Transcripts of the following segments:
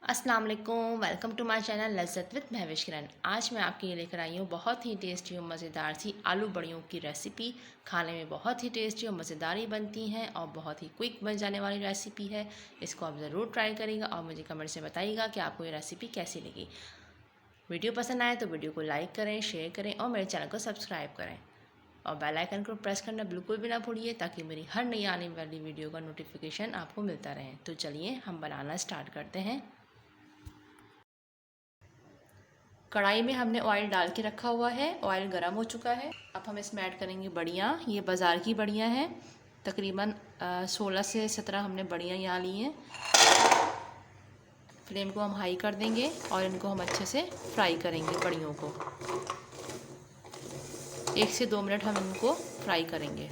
अस्सलाम वालेकुम, welcome to my channel Lazzat with Mahwish Kiran. आज मैं आपके लिए लेकर आई हूँ बहुत ही टेस्टी और मज़ेदार सी आलू बड़ियों की रेसिपी। खाने में बहुत ही टेस्टी और मज़ेदार ही बनती हैं और बहुत ही क्विक बन जाने वाली रेसिपी है। इसको आप ज़रूर ट्राई करिएगा और मुझे कमेंट से बताइएगा कि आपको ये रेसिपी कैसी लगी। वीडियो पसंद आए तो वीडियो को लाइक करें, शेयर करें और मेरे चैनल को सब्सक्राइब करें और बेल आइकन को प्रेस करना बिल्कुल भी ना भूलिए ताकि मेरी हर नई आने वाली वीडियो का नोटिफिकेशन आपको मिलता रहे। तो चलिए हम बनाना स्टार्ट करते हैं। कढ़ाई में हमने ऑयल डाल के रखा हुआ है, ऑयल गर्म हो चुका है। अब हम इसमें ऐड करेंगे बड़ियाँ। ये बाज़ार की बड़ियाँ हैं, तकरीबन 16 से 17 हमने बड़ियाँ यहाँ ली हैं। फ्लेम को हम हाई कर देंगे और इनको हम अच्छे से फ्राई करेंगे। बड़ियों को 1 से 2 मिनट हम इनको फ्राई करेंगे।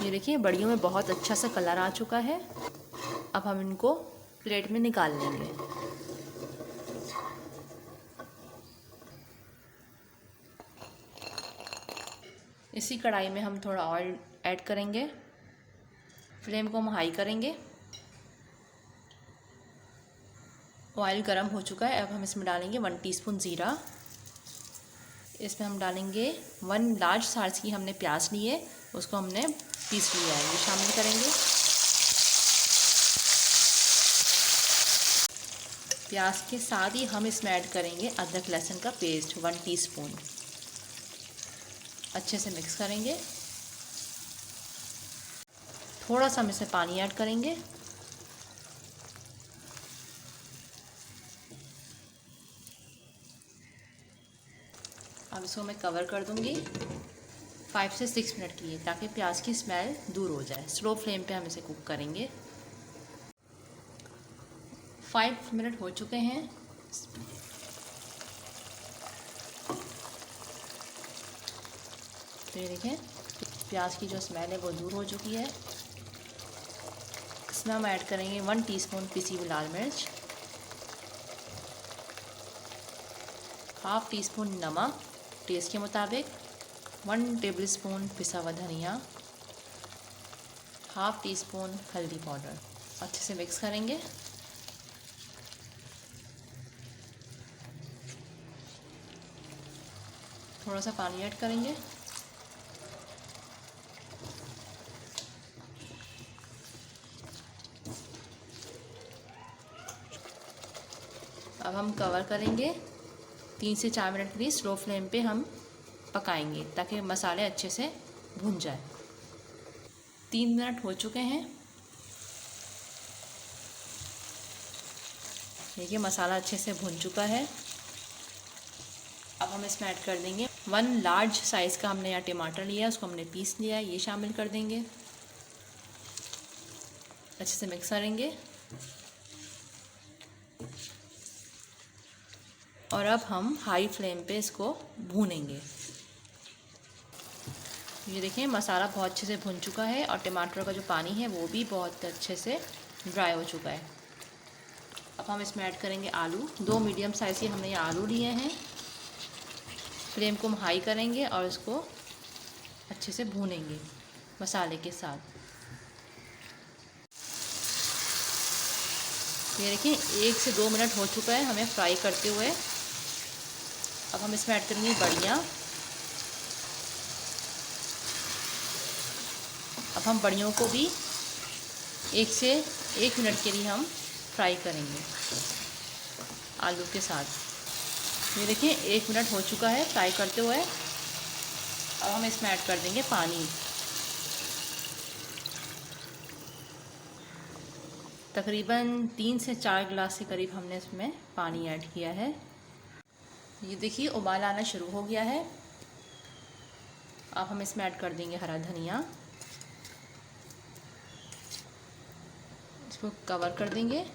ये देखिए बड़ियों में बहुत अच्छा सा कलर आ चुका है। अब हम इनको प्लेट में निकाल लेंगे। इसी कढ़ाई में हम थोड़ा ऑयल ऐड करेंगे। फ्लेम को हम हाई करेंगे। ऑयल गर्म हो चुका है। अब हम इसमें डालेंगे 1 टीस्पून ज़ीरा। इसमें हम डालेंगे 1 लार्ज साइज़ की हमने प्याज ली है, उसको हमने पीस लिया है, ये शामिल करेंगे। प्याज के साथ ही हम इसमें ऐड करेंगे अदरक लहसुन का पेस्ट 1 टीस्पून। अच्छे से मिक्स करेंगे। थोड़ा सा हम इसमें पानी ऐड करेंगे। अब इसको मैं कवर कर दूंगी 5 से 6 मिनट के लिए, ताकि प्याज की स्मेल दूर हो जाए। स्लो फ्लेम पे हम इसे कुक करेंगे। 5 मिनट हो चुके हैं। तो ये देखें प्याज की जो स्मेल है वो दूर हो चुकी है। इसमें हम ऐड करेंगे 1 टीस्पून पिसी हुई लाल मिर्च, हाफ़ टी स्पून नमक टेस्ट के मुताबिक, 1 टेबल स्पून पिसा हुआ धनिया, हाफ़ टी स्पून हल्दी पाउडर। अच्छे से मिक्स करेंगे। थोड़ा सा पानी ऐड करेंगे। अब हम कवर करेंगे 3 से 4 मिनट के लिए। स्लो फ्लेम पे हम पकाएंगे ताकि मसाले अच्छे से भुन जाए। 3 मिनट हो चुके हैं। देखिए मसाला अच्छे से भुन चुका है। अब हम इसमें ऐड कर देंगे 1 लार्ज साइज़ का हमने यहाँ टमाटर लिया है, उसको हमने पीस लिया है, ये शामिल कर देंगे। अच्छे से मिक्स करेंगे। और अब हम हाई फ्लेम पे इसको भूनेंगे। ये देखिए मसाला बहुत अच्छे से भुन चुका है और टमाटर का जो पानी है वो भी बहुत अच्छे से ड्राई हो चुका है। अब हम इसमें ऐड करेंगे आलू। 2 मीडियम साइज़ के हमने ये आलू लिए हैं। फ्लेम को हम हाई करेंगे और इसको अच्छे से भूनेंगे मसाले के साथ। ये देखिए 1 से 2 मिनट हो चुका है हमें फ्राई करते हुए। अब हम इसमें ऐड करेंगे बड़ियाँ। अब हम बड़ियों को भी 1 से 1 मिनट के लिए हम फ्राई करेंगे आलू के साथ। ये देखिए 1 मिनट हो चुका है फ्राई करते हुए। अब हम इसमें ऐड कर देंगे पानी। तकरीबन 3 से 4 गिलास के करीब हमने इसमें पानी ऐड किया है। ये देखिए उबाल आना शुरू हो गया है। अब हम इसमें ऐड कर देंगे हरा धनिया। इसको कवर कर देंगे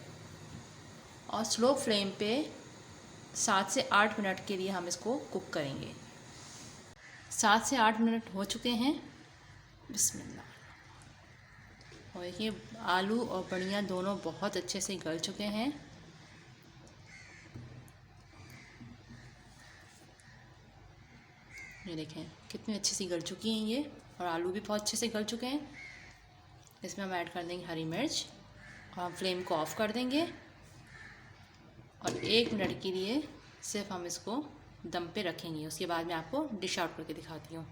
और स्लो फ्लेम पे 7 से 8 मिनट के लिए हम इसको कुक करेंगे। 7 से 8 मिनट हो चुके हैं। बिस्मिल्लाह। और देखिए आलू और बड़ियाँ दोनों बहुत अच्छे से गल चुके हैं। ये देखें कितनी अच्छी सी गल चुकी हैं ये, और आलू भी बहुत अच्छे से गल चुके हैं। इसमें हम ऐड कर देंगे हरी मिर्च और हम फ्लेम को ऑफ़ कर देंगे और 1 मिनट के लिए सिर्फ हम इसको दम पे रखेंगे। उसके बाद मैं आपको डिश आउट करके दिखाती हूँ।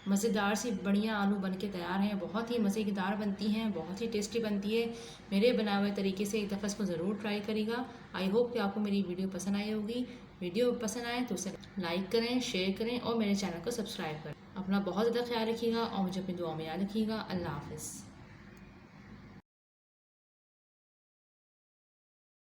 मज़ेदार सी बढ़िया आलू बन के तैयार हैं। बहुत ही मज़ेदार बनती हैं, बहुत ही टेस्टी बनती है। मेरे बनाए हुए तरीके से एक दफ़ा इसको ज़रूर ट्राई करिएगा। आई होप कि आपको मेरी वीडियो पसंद आई होगी। वीडियो पसंद आए तो उसे लाइक करें, शेयर करें और मेरे चैनल को सब्सक्राइब करें। अपना बहुत ज़्यादा ख्याल रखिएगा और मुझे अपनी दुआ में याद रखिएगा। अल्लाह हाफ़िज़।